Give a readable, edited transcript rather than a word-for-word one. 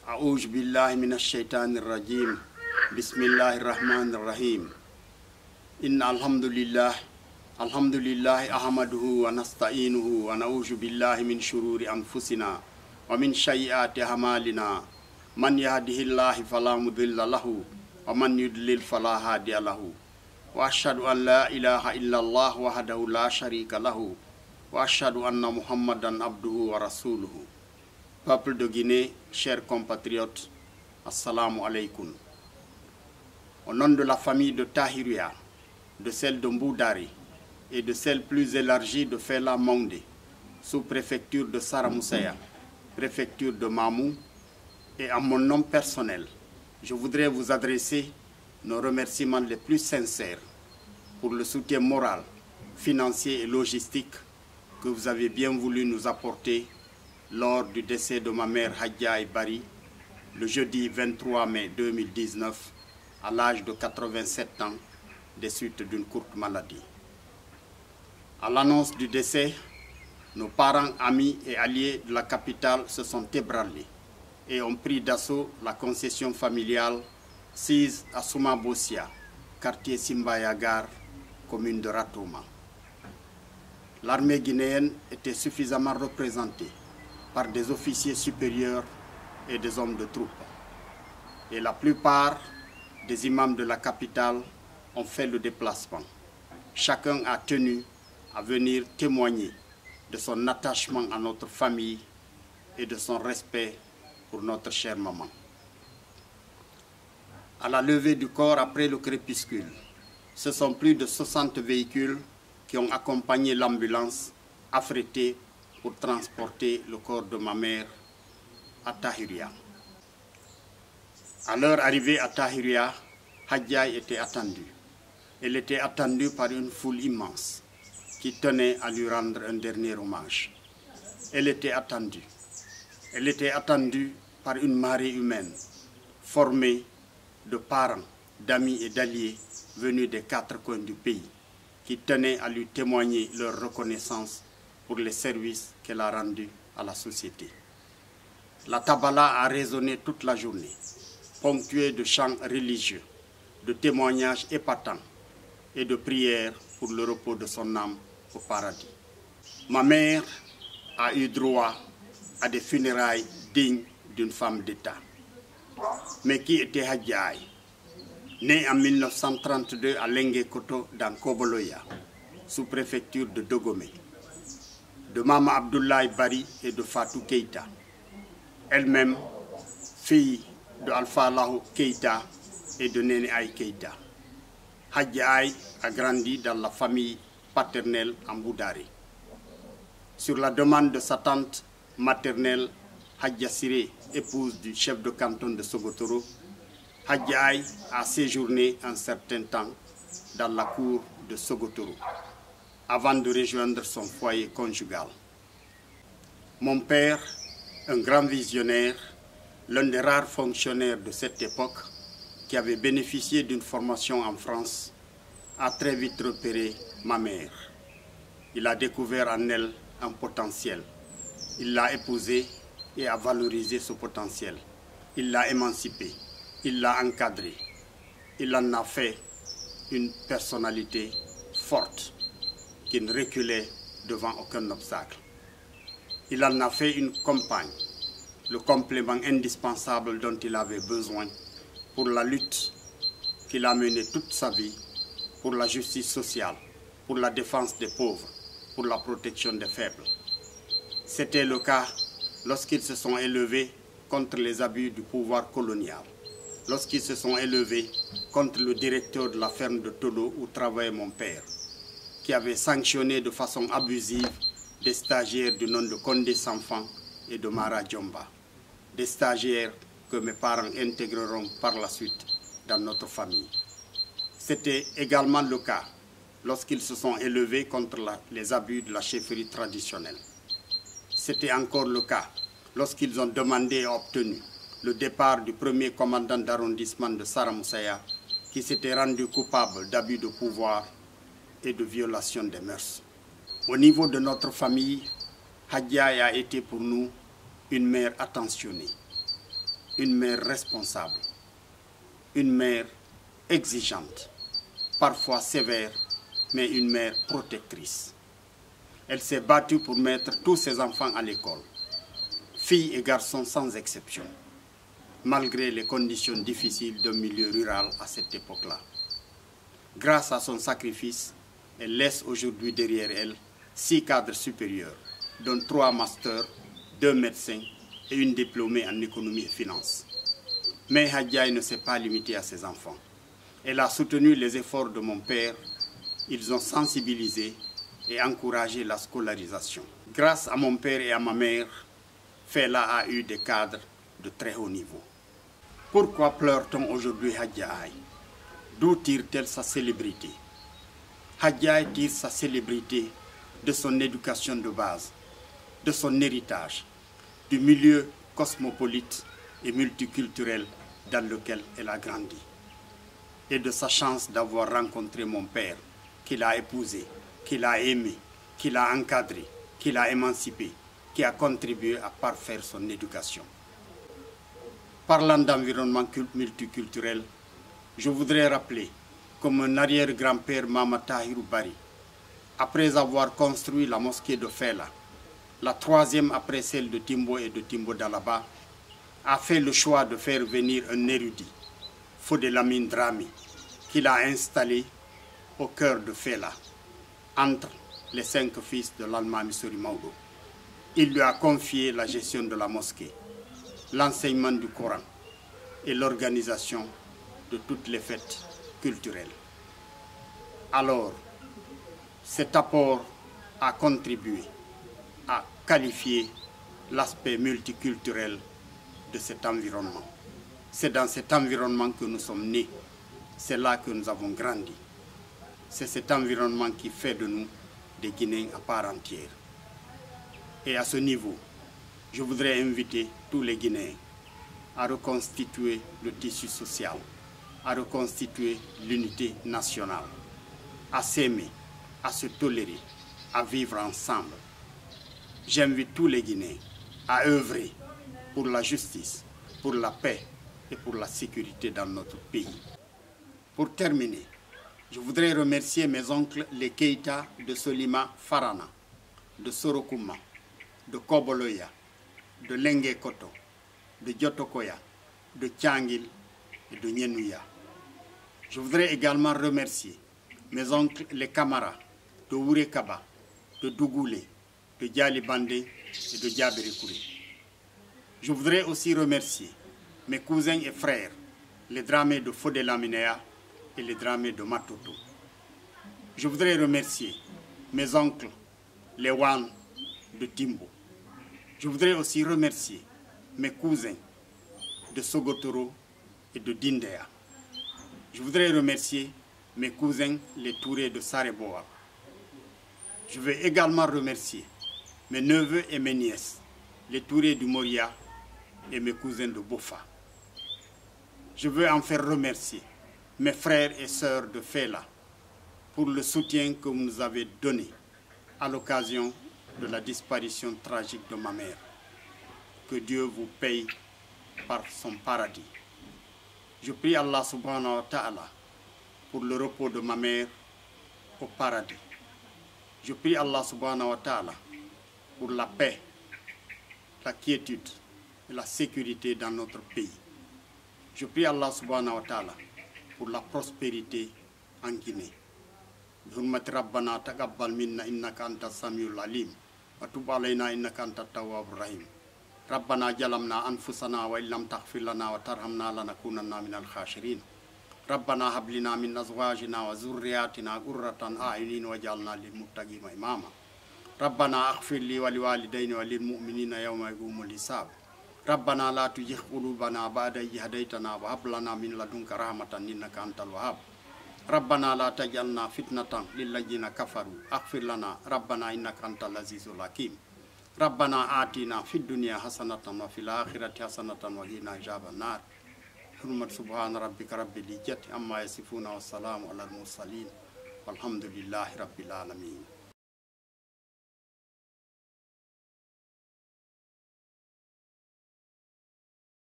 A'udhu billahi minash shaitanir rajim. Bismillahirrahmanirrahim. Inna alhamdulillah ahmaduhu wa nasta'inuhu wa na'udhu billahi min shururi anfusina wa min sayyiati a'malina. Man yahdihillahu fala mudilla lahu wa man yudlil fala hadiya lahu. Wa ashhadu an la ilaha illallah wahdahu la sharika lahu wa ashhadu anna Muhammadan abduhu wa rasuluhu. Peuple de Guinée, chers compatriotes, assalamu alaikum. Au nom de la famille de Tahiria, de celle de Mboudari et de celle plus élargie de Fela Maoundé, sous-préfecture de Saramousseya, préfecture de Mamou, et à mon nom personnel, je voudrais vous adresser nos remerciements les plus sincères pour le soutien moral, financier et logistique que vous avez bien voulu nous apporter lors du décès de ma mère Hadja Bari le jeudi 23 mai 2019 à l'âge de 87 ans des suites d'une courte maladie. À l'annonce du décès, nos parents, amis et alliés de la capitale se sont ébranlés et ont pris d'assaut la concession familiale sise à Souma-Bossia, quartier Simbayagar, commune de Ratouma. L'armée guinéenne était suffisamment représentée par des officiers supérieurs et des hommes de troupes. Et la plupart des imams de la capitale ont fait le déplacement. Chacun a tenu à venir témoigner de son attachement à notre famille et de son respect pour notre chère maman. À la levée du corps après le crépuscule, ce sont plus de 60 véhicules qui ont accompagné l'ambulance affrétée pour transporter le corps de ma mère à Tahiria. À leur arrivée à Tahiria, Hadja était attendue. Elle était attendue par une foule immense qui tenait à lui rendre un dernier hommage. Elle était attendue. Elle était attendue par une marée humaine formée de parents, d'amis et d'alliés venus des 4 coins du pays qui tenaient à lui témoigner leur reconnaissance pour les services qu'elle a rendus à la société. La tabala a résonné toute la journée, ponctuée de chants religieux, de témoignages épatants et de prières pour le repos de son âme au paradis. Ma mère a eu droit à des funérailles dignes d'une femme d'État. Mais qui était Hadja? Née en 1932 à Lenguekoto dans Koboloya, sous-préfecture de Dogomé, de Mama Abdoulaye Bari et de Fatou Keïta, elle-même fille de Alpha Laho Keïta et de Néné Aïe Keïta. Hadja Aïe a grandi dans la famille paternelle en Mboudari. Sur la demande de sa tante maternelle, Hadja Siré, épouse du chef de canton de Sogotoro, Hadja Aïe a séjourné un certain temps dans la cour de Sogotoro, avant de rejoindre son foyer conjugal. Mon père, un grand visionnaire, l'un des rares fonctionnaires de cette époque, qui avait bénéficié d'une formation en France, a très vite repéré ma mère. Il a découvert en elle un potentiel. Il l'a épousée et a valorisé ce potentiel. Il l'a émancipée, il l'a encadrée. Il en a fait une personnalité forte qui ne reculait devant aucun obstacle. Il en a fait une compagne, le complément indispensable dont il avait besoin pour la lutte qu'il a menée toute sa vie, pour la justice sociale, pour la défense des pauvres, pour la protection des faibles. C'était le cas lorsqu'ils se sont élevés contre les abus du pouvoir colonial, lorsqu'ils se sont élevés contre le directeur de la ferme de Todo où travaillait mon père, qui avait sanctionné de façon abusive des stagiaires du nom de Condé Sanfan et de Mara Djomba, des stagiaires que mes parents intégreront par la suite dans notre famille. C'était également le cas lorsqu'ils se sont élevés contre les abus de la chefferie traditionnelle. C'était encore le cas lorsqu'ils ont demandé et obtenu le départ du premier commandant d'arrondissement de Saramousseya qui s'était rendu coupable d'abus de pouvoir et de violation des mœurs. Au niveau de notre famille, Hadja a été pour nous une mère attentionnée. une mère responsable, une mère exigeante, parfois sévère, mais une mère protectrice. Elle s'est battue pour mettre tous ses enfants à l'école, filles et garçons sans exception, malgré les conditions difficiles d'un milieu rural à cette époque-là. Grâce à son sacrifice, elle laisse aujourd'hui derrière elle 6 cadres supérieurs, dont 3 masters, 2 médecins et une diplômée en économie et finance. Mais Hadjaï ne s'est pas limitée à ses enfants. Elle a soutenu les efforts de mon père. Ils ont sensibilisé et encouragé la scolarisation. Grâce à mon père et à ma mère, Fela a eu des cadres de très haut niveau. Pourquoi pleure-t-on aujourd'hui Hadjaï? D'où tire-t-elle sa célébrité? Hadjaï tire sa célébrité de son éducation de base, de son héritage, du milieu cosmopolite et multiculturel dans lequel elle a grandi, et de sa chance d'avoir rencontré mon père, qu'il a épousé, qu'il a aimé, qu'il a encadré, qu'il a émancipé, qui a contribué à parfaire son éducation. Parlant d'environnement multiculturel, je voudrais rappeler que mon arrière-grand-père Mama Tahirou Bari, après avoir construit la mosquée de Fela, la 3e après celle de Timbo et de Timbo Dalaba, a fait le choix de faire venir un érudit, Fodé Lamine Dramé, qu'il a installé au cœur de Fela, entre les 5 fils de l'Almami Sori Maodo. Il lui a confié la gestion de la mosquée, l'enseignement du Coran et l'organisation de toutes les fêtes culturelles. Alors, cet apport a contribué à qualifier l'aspect multiculturel de cet environnement. C'est dans cet environnement que nous sommes nés, c'est là que nous avons grandi. C'est cet environnement qui fait de nous des Guinéens à part entière. Et à ce niveau, je voudrais inviter tous les Guinéens à reconstituer le tissu social, à reconstituer l'unité nationale, à s'aimer, à se tolérer, à vivre ensemble. J'invite tous les Guinéens à œuvrer pour la justice, pour la paix et pour la sécurité dans notre pays. Pour terminer, je voudrais remercier mes oncles les Keïta de Solima Farana, de Sorokuma, de Koboloya, de Lengue Koto, de Djotokoya, de Tiangil et de Nyenouya. Je voudrais également remercier mes oncles les Kamara, de Ourekaba, de Dougoulé, de Djali Bandé et de Djaberikouré. Je voudrais aussi remercier mes cousins et frères, les Dramés de Fodé Laminea et les Dramés de Matoto. Je voudrais remercier mes oncles, les Wan de Timbo. Je voudrais aussi remercier mes cousins de Sogotoro et de Dindéa. Je voudrais remercier mes cousins, les Tourés de Sareboa. Je veux également remercier mes neveux et mes nièces, les Tourés du Moria et mes cousins de Bofa. Je veux enfin remercier mes frères et sœurs de Fela pour le soutien que vous nous avez donné à l'occasion de la disparition tragique de ma mère. Que Dieu vous paye par son paradis. Je prie Allah subhanahu wa ta'ala pour le repos de ma mère au paradis. Je prie Allah subhanahu wa ta'ala pour la paix, la quiétude et la sécurité dans notre pays. Je prie Allah subhanahu wa ta'ala pour la prospérité en Guinée. Bihurmati Rabbana taqabbal minna innaka anta samiul alim wa tub alayna innaka anta tawwabur rahim. Rabbana jalamna anfusana wa illam taghfir lana wa tarhamna lanakunanna minal khashirin. Rabbana hab lana min azwajina wa zurriyatina qurratan a'yunin waj'alna lil muttaqina imama. Rabbana aghfir li wa liwalidayni wa lil mu'minina yawma yaqumul hisab. Rabbana la tuzigh qulubana ba'da idh hadaytana wa hab lana min ladunka rahmatan innaka antal wahhab. Rabbana la taj'alna fitnatan lil ladzina kafaru aghfir lana rabbana innaka antal azizul hakim. Rabbana atina fid dunya hasanatan wa fil akhirati hasanatan wa qina adhaban nar. Hurmat subhana rabbika rabbil izzati amma yasifuna wa salamun alal mursalin walhamdulillahi rabbil alamin.